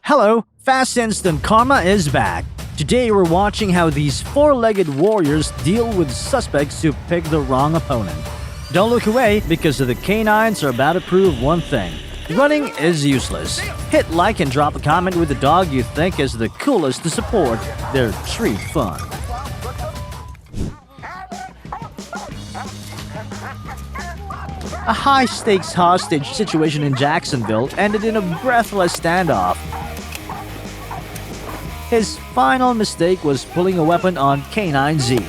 Hello, Fast Instant Karma is back. Today we're watching how these four-legged warriors deal with suspects who pick the wrong opponent. Don't look away because the canines are about to prove one thing. Running is useless. Hit like and drop a comment with the dog you think is the coolest to support their street fun. A high-stakes hostage situation in Jacksonville ended in a breathless standoff. His final mistake was pulling a weapon on Canine Z.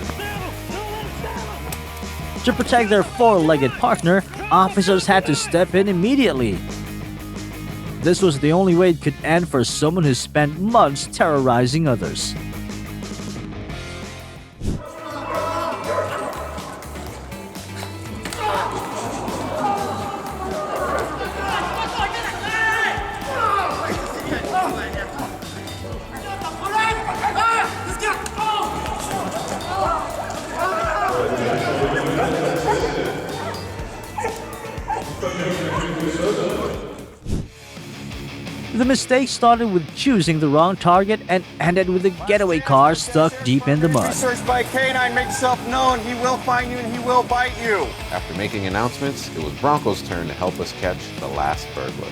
To protect their four-legged partner, officers had to step in immediately. This was the only way it could end for someone who spent months terrorizing others. The mistake started with choosing the wrong target and ended with a getaway car stuck deep in the mud. Research by Canine, make yourself known. He will find you and he will bite you. After making announcements, it was Bronco's turn to help us catch the last burglar.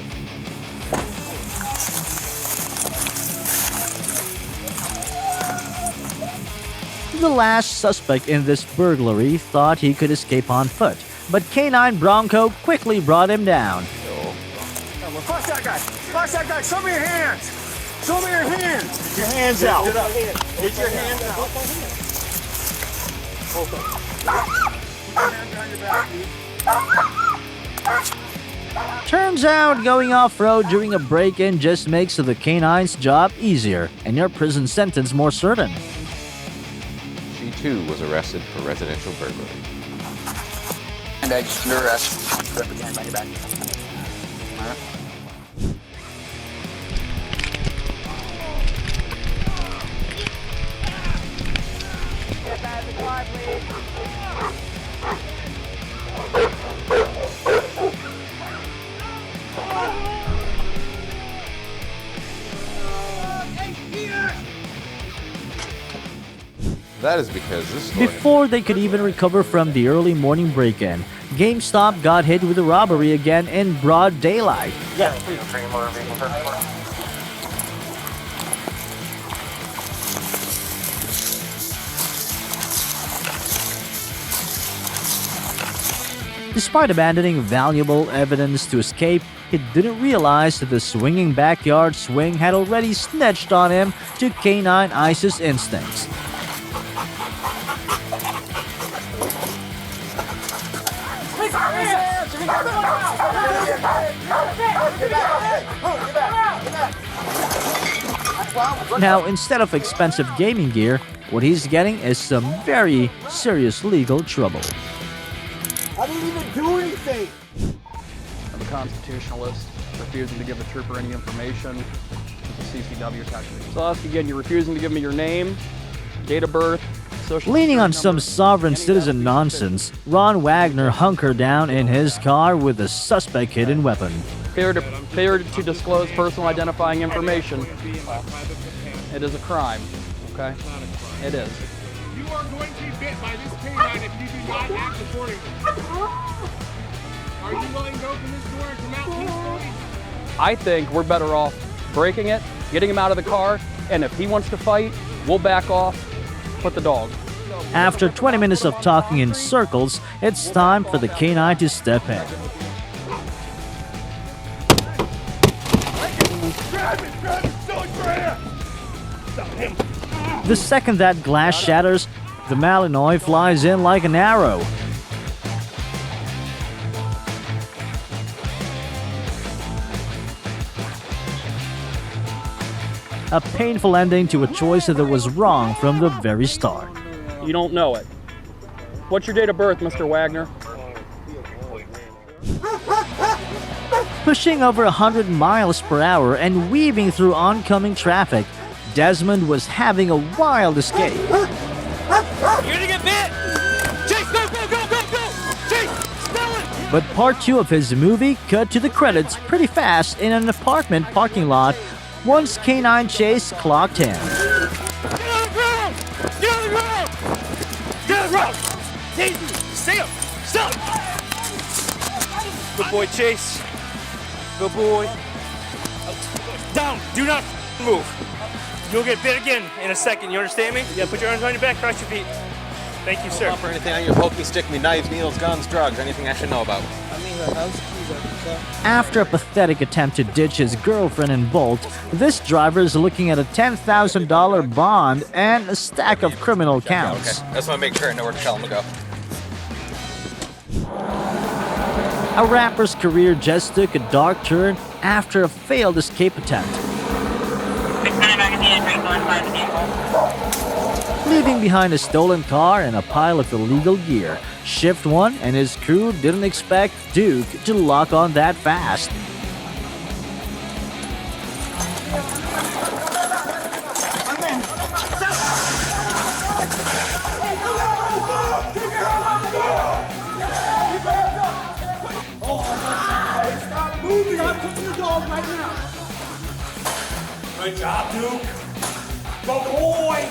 The last suspect in this burglary thought he could escape on foot, but Canine Bronco quickly brought him down. Flash that guy! Flash that guy! Show me your hands! Show me your hands! Get your hands out! Get your hands out! Turns out going off-road during a break-in just makes the canine's job easier and your prison sentence more certain. She too was arrested for residential burglary. And I just under arrest. Put your hands on your back. That is because this story... Before they could even recover from the early morning break-in, GameStop got hit with a robbery again in broad daylight. Yeah. Despite abandoning valuable evidence to escape, he didn't realize that the swinging backyard swing had already snitched on him to canine ISIS instincts. Now, instead of expensive gaming gear, what he's getting is some very serious legal trouble. I didn't even do anything! I'm a constitutionalist, refusing to give a trooper any information. It's a CCW tactic. So I'll ask again, you're refusing to give me your name, date of birth, social Leaning on security some number, sovereign any citizen data nonsense, Ron Wagner hunkered down in his car with a suspect hidden weapon. Failure to disclose personal identifying information. It is a crime, okay? It is. You are going to be bit by this canine if you do not act accordingly. Are you willing to open this door and come out peacefully? I think we're better off breaking it, getting him out of the car, and if he wants to fight, we'll back off, put the dog. After 20 minutes of talking in circles, it's time for the canine to step in. The second that glass shatters, the Malinois flies in like an arrow. A painful ending to a choice that was wrong from the very start. You don't know it. What's your date of birth, Mr. Wagner? Pushing over 100 miles per hour and weaving through oncoming traffic, Desmond was having a wild escape. You're gonna get bit! Chase, go, go, go, go, go! Chase, spell it! But part 2 of his movie cut to the credits pretty fast in an apartment parking lot Once canine chase clocked in. Get on the ground! Get on the ground! Get on the ground! Easy! Stay up! Stop! Good boy, Chase. Good boy. Down! Do not move. You'll get bit again in a second, you understand me? Yeah, put your arms on your back, cross your feet. Thank you, sir. For anything on you, poke me, stick me, knives, needles, guns, drugs, anything I should know about. After a pathetic attempt to ditch his girlfriend and bolt, this driver is looking at a $10,000 bond and a stack of criminal counts. Okay, that's why I make sure I know where to tell him to go. A rapper's career just took a dark turn after a failed escape attempt. Leaving behind a stolen car and a pile of illegal gear, Shift 1 and his crew didn't expect Duke to lock on that fast. Good job, Duke. Go, boy.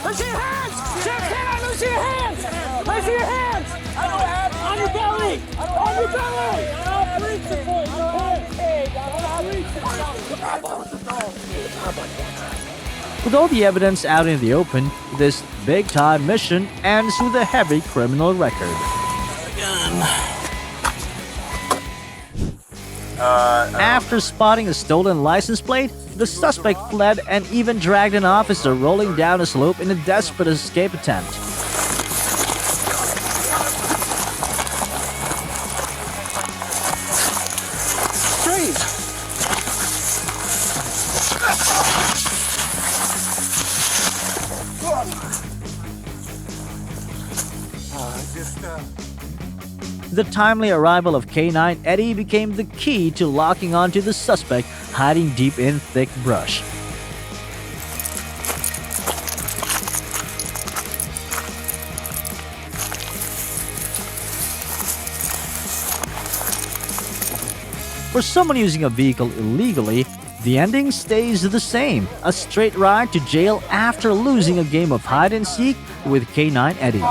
Loosen your hands! Check down! Loosen your hands! Loosen your hands! On your belly! On your belly! I'm reaching for you! With all the evidence out in the open, this big-time mission ends with a heavy criminal record. After spotting a stolen license plate, the suspect fled and even dragged an officer rolling down a slope in a desperate escape attempt. The timely arrival of K9 Eddie became the key to locking onto the suspect hiding deep in thick brush. For someone using a vehicle illegally, the ending stays the same: a straight ride to jail after losing a game of hide and seek with K9 Eddie.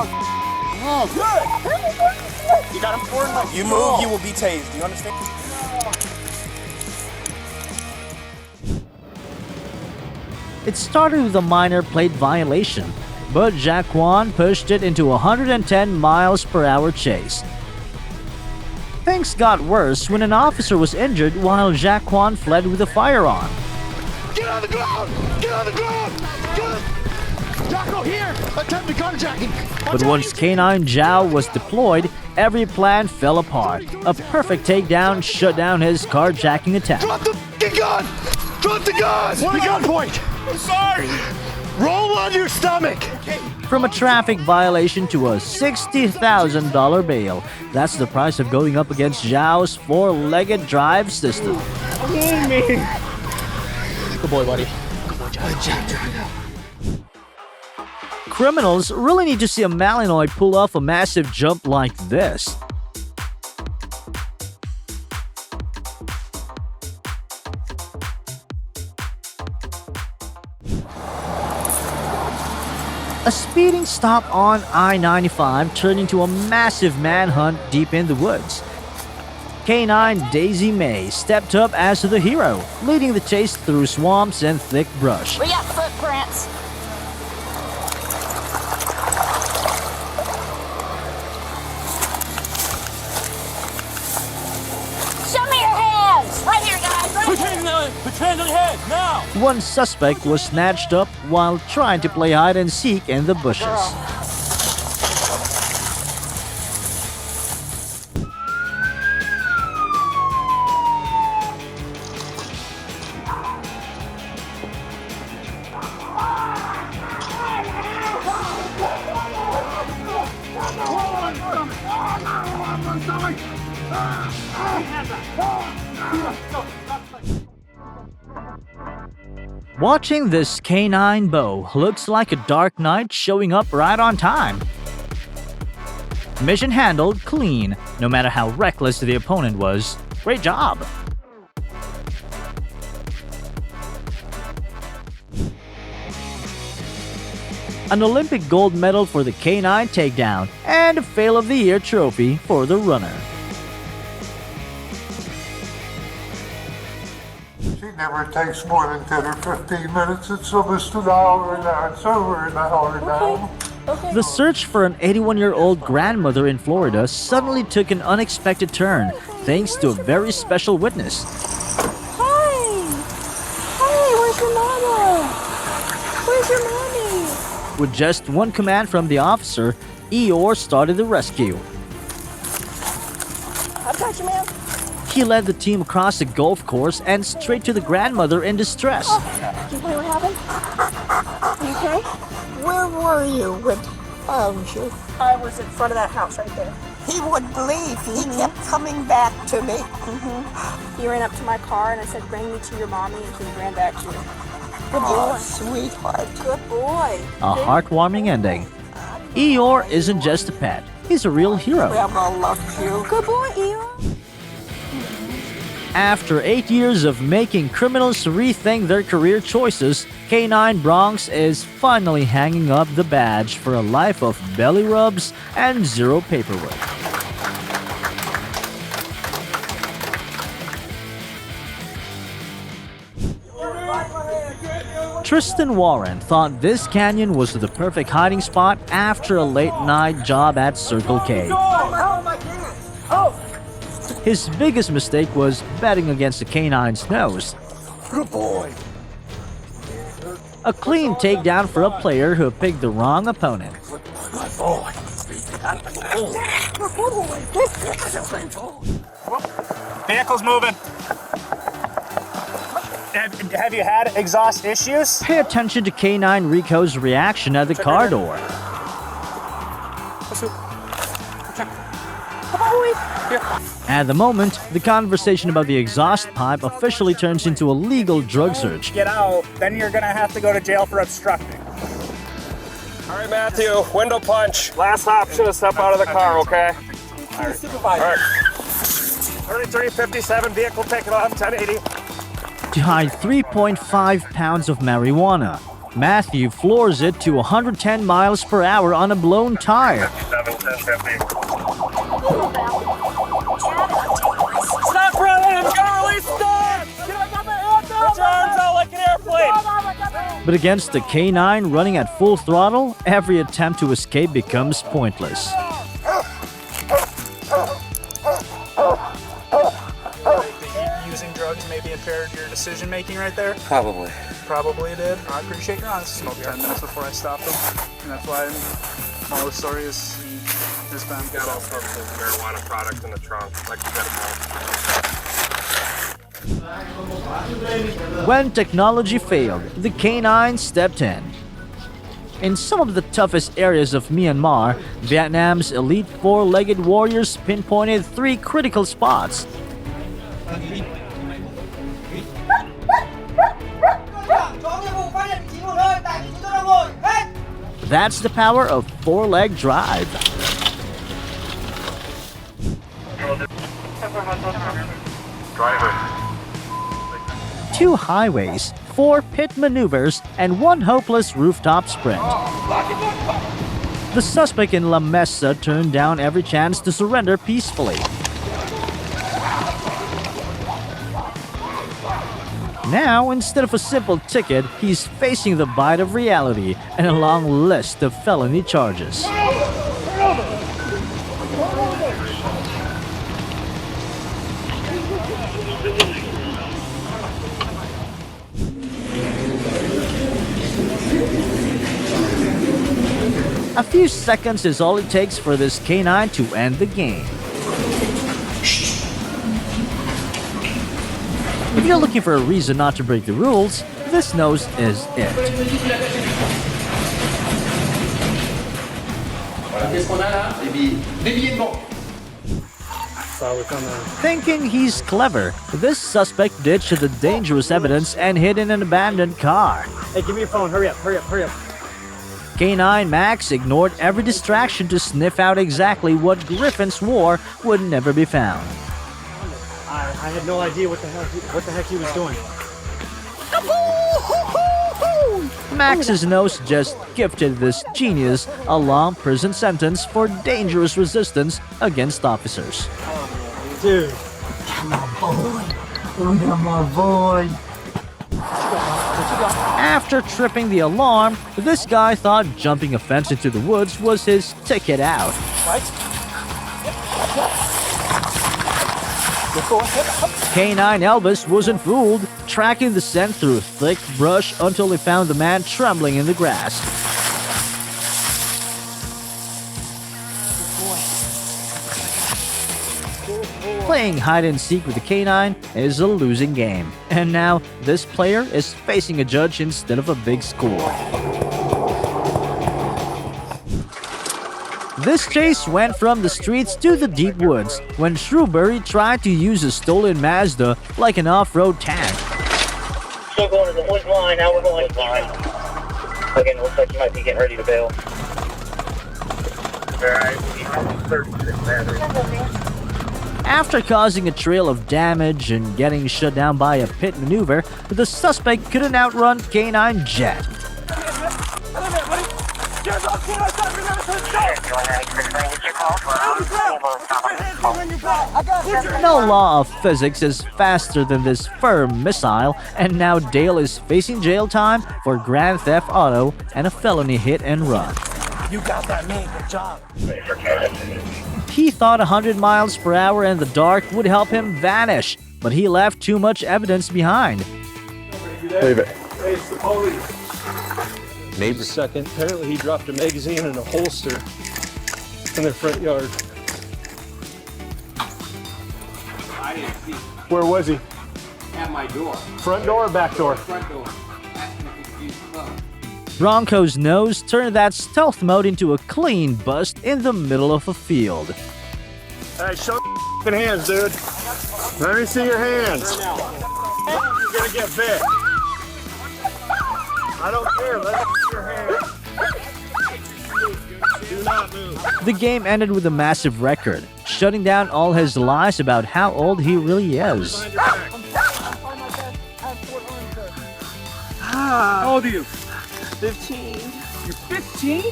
You got him forward. You move, you will be tased. Do you understand? It started with a minor plate violation, but Jaquan pushed it into a 110 miles per hour chase. Things got worse when an officer was injured while Jaquan fled with a firearm. Get on the ground! Get on the ground! Jocko, here! Attempt to carjacking! But once K9 Zhao was deployed, every plan fell apart. A perfect takedown shut down his carjacking attempt. Drop the gun! Drop the gun! What a gunpoint! I'm sorry! Roll on your stomach! From a traffic violation to a $60,000 bail. That's the price of going up against Zhao's four-legged drive system. Good boy, buddy. Criminals really need to see a Malinois pull off a massive jump like this. A speeding stop on I-95 turned into a massive manhunt deep in the woods. K9 Daisy May stepped up as the hero, leading the chase through swamps and thick brush. We got footprints. Show me your hands! Right here, guys! Right here! Put hands on your head, now! One suspect was snatched up while trying to play hide and seek in the bushes. Watching this K9 bow looks like a dark knight showing up right on time. Mission handled clean, no matter how reckless the opponent was. Great job! An Olympic gold medal for the K9 takedown, and a Fail of the Year trophy for the runner. She never takes more than 10 or 15 minutes. It's almost an hour now. It's over an hour now. The search for an 81-year-old grandmother in Florida suddenly took an unexpected turn, thanks to a very special witness. Hi! Hey, where's your mama? Where's your mommy? With just one command from the officer, Eeyore started the rescue. I've got you, man. He led the team across the golf course and straight to the grandmother in distress. Do you know what happened? You okay? Where were you when he found you? I was in front of that house right there. He wouldn't leave. He kept coming back to me. He ran up to my car and I said, bring me to your mommy, and he ran back to you. Good Oh, boy. sweetheart. Good boy. A heartwarming ending. Eeyore isn't just a pet, he's a real hero. Grandma loves you. Good boy, Eeyore. After 8 years of making criminals rethink their career choices, K9 Bronx is finally hanging up the badge for a life of belly rubs and zero paperwork. Tristan Warren thought this canyon was the perfect hiding spot after a late-night job at Circle K. His biggest mistake was betting against the K9's nose. Good boy. A clean takedown for a player who picked the wrong opponent. Good boy. Vehicle's moving. Have you had exhaust issues? Pay attention to K9 Rico's reaction at the car door. At the moment, the conversation about the exhaust pipe officially turns into a legal drug search. Get out, then you're gonna have to go to jail for obstructing. All right, Matthew, window punch. Last option is step out of the car, okay? All right. 3357, vehicle taking off, 1080. To hide 3.5 pounds of marijuana, Matthew floors it to 110 miles per hour on a blown tire. Stop running! I'm gonna release stop! Put your arms out like an airplane! But against the K9 running at full throttle, every attempt to escape becomes pointless. Using drugs maybe impaired your decision making right there? Probably. Probably did. I appreciate your honesty. Smoked 10 minutes before I stopped him. And that's why all the story is this man got all sorts of marijuana product in the trunk. Like you got When technology failed, the K9 stepped in. In some of the toughest areas of Myanmar, Vietnam's elite four-legged warriors pinpointed 3 critical spots. That's the power of four-leg drive. Driver. 2 highways, 4 pit maneuvers, and 1 hopeless rooftop sprint. The suspect in La Mesa turned down every chance to surrender peacefully. Now, instead of a simple ticket, he's facing the bite of reality and a long list of felony charges. A few seconds is all it takes for this K9 to end the game. If you're looking for a reason not to break the rules, this nose is it. Thinking he's clever, this suspect ditched the dangerous evidence and hid in an abandoned car. Hey, give me your phone. Hurry up, hurry up, hurry up. K9 Max ignored every distraction to sniff out exactly what Griffin swore would never be found. I had no idea what the heck he was doing. Max's nose just gifted this genius a long prison sentence for dangerous resistance against officers. Dude. After tripping the alarm, this guy thought jumping a fence into the woods was his ticket out. K9 Elvis wasn't fooled, tracking the scent through thick brush until he found the man trembling in the grass. Playing hide-and-seek with the K9 is a losing game, and now this player is facing a judge instead of a big score. This chase went from the streets to the deep woods when Shrewsbury tried to use a stolen Mazda like an off-road tank. Still going to the wood line, now we're going to the line. Again, it looks like you might be getting ready to bail. Alright, After causing a trail of damage and getting shut down by a pit maneuver, the suspect couldn't outrun K9 Jet. No law of physics is faster than this firm missile, and now Dale is facing jail time for grand theft auto and a felony hit and run. You got that, man. Good job. He thought 100 miles per hour in the dark would help him vanish, but he left too much evidence behind. Leave it. Hey, it's the police. Neighbor. Second, apparently he dropped a magazine in a holster in their front yard. I didn't see. Where was he? At my door. Front door or back door? Front door. Bronco's nose turned that stealth mode into a clean bust in the middle of a field. Hey, show your hands, dude. Let me see your hands. You're gonna get bit. I don't care. Let me see your hands. Do not move. The game ended with a massive record, shutting down all his lies about how old he really is. How old are you? 15. You're 15?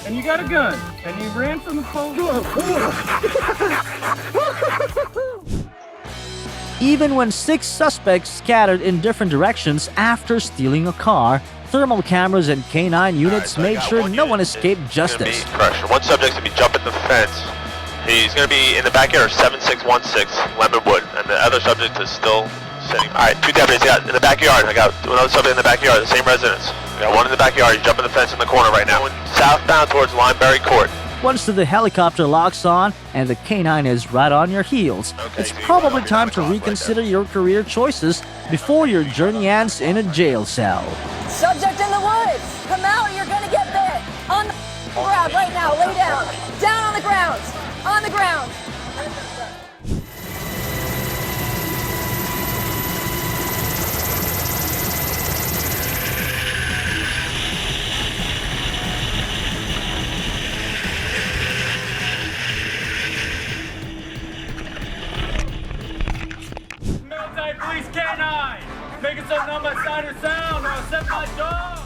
And you got a gun? And you ran from the police? Even when 6 suspects scattered in different directions after stealing a car, thermal cameras and K9 units made sure no one escaped justice. Pressure. One subject's gonna be jumping the fence. He's gonna be in the backyard of 7616 Lemonwood, and the other subject is still sitting. Alright, 2 deputies got in the backyard. I got another subject in the backyard, the same residence. I got one in the backyard, he's jumping the fence in the corner right now. Going southbound towards Limeberry Court. Once the helicopter locks on and the K9 is right on your heels, it's probably time to reconsider your career choices before your journey ends in a jail cell. Subject in the woods! Come out or you're gonna get bit! On the ground right now, lay down! Down on the ground! On the ground! Police K9! Making something on my side or sound or I'll set my dog!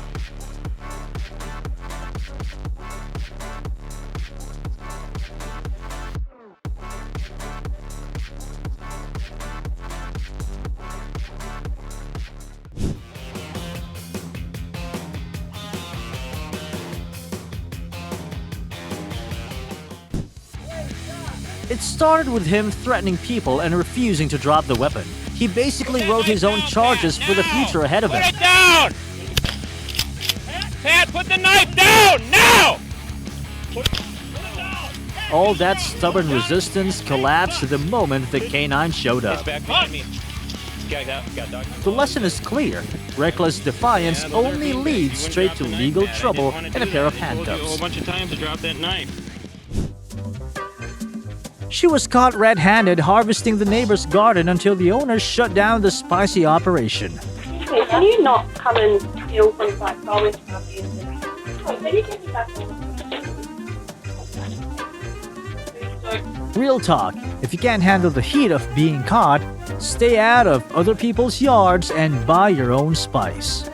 It started with him threatening people and refusing to drop the weapon. He basically wrote his own charges for the future ahead of him. Put it down! Pat, put the knife down! Now! All that stubborn resistance collapsed the moment the K9 showed up. The lesson is clear. Reckless defiance only leads straight to legal trouble and a pair of handcuffs. A bunch of times to drop that knife. She was caught red-handed harvesting the neighbor's garden until the owners shut down the spicy operation. Can you not come and steal from like garbage? Real talk, if you can't handle the heat of being caught, stay out of other people's yards and buy your own spice.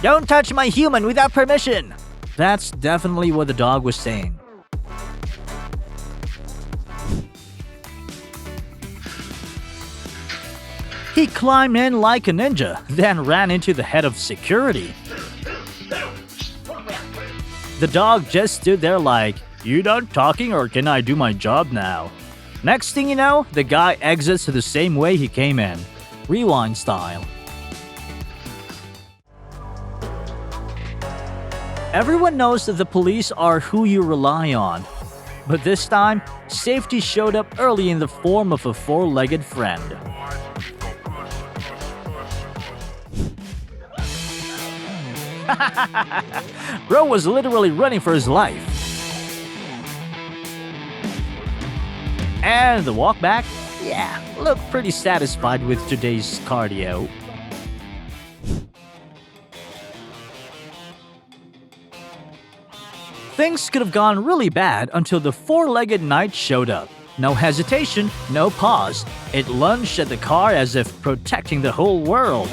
Don't touch my human without permission! That's definitely what the dog was saying. He climbed in like a ninja, then ran into the head of security. The dog just stood there like, "You done talking or can I do my job now?" Next thing you know, the guy exits the same way he came in. Rewind style. Everyone knows that the police are who you rely on. But this time, safety showed up early in the form of a four-legged friend. Bro was literally running for his life. And the walk back? Yeah, looked pretty satisfied with today's cardio. Things could have gone really bad until the four-legged knight showed up. No hesitation, no pause. It lunged at the car as if protecting the whole world.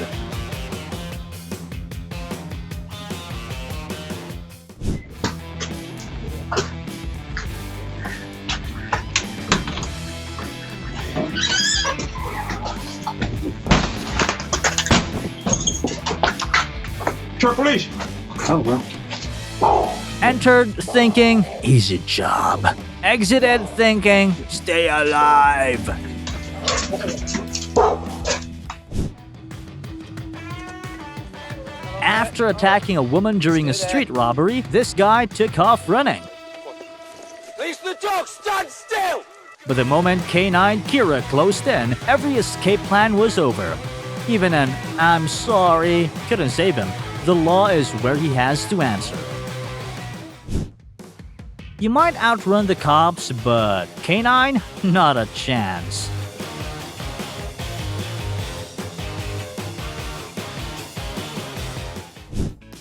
Sure, police. Oh, well. Entered thinking, easy job. Exited thinking, stay alive. After attacking a woman during a street robbery, this guy took off running. Release the dog, stand still! But the moment K9 Kira closed in, every escape plan was over. Even an "I'm sorry" couldn't save him. The law is where he has to answer. You might outrun the cops, but K9? Not a chance.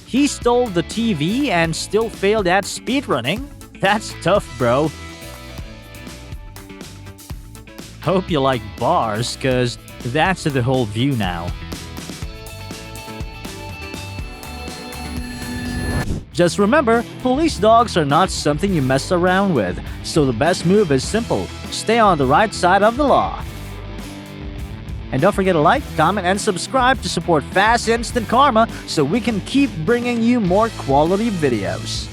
He stole the TV and still failed at speedrunning? That's tough, bro. Hope you like bars, cause that's the whole view now. Just remember, police dogs are not something you mess around with, so the best move is simple: stay on the right side of the law. And don't forget to like, comment, and subscribe to support Fast Instant Karma so we can keep bringing you more quality videos.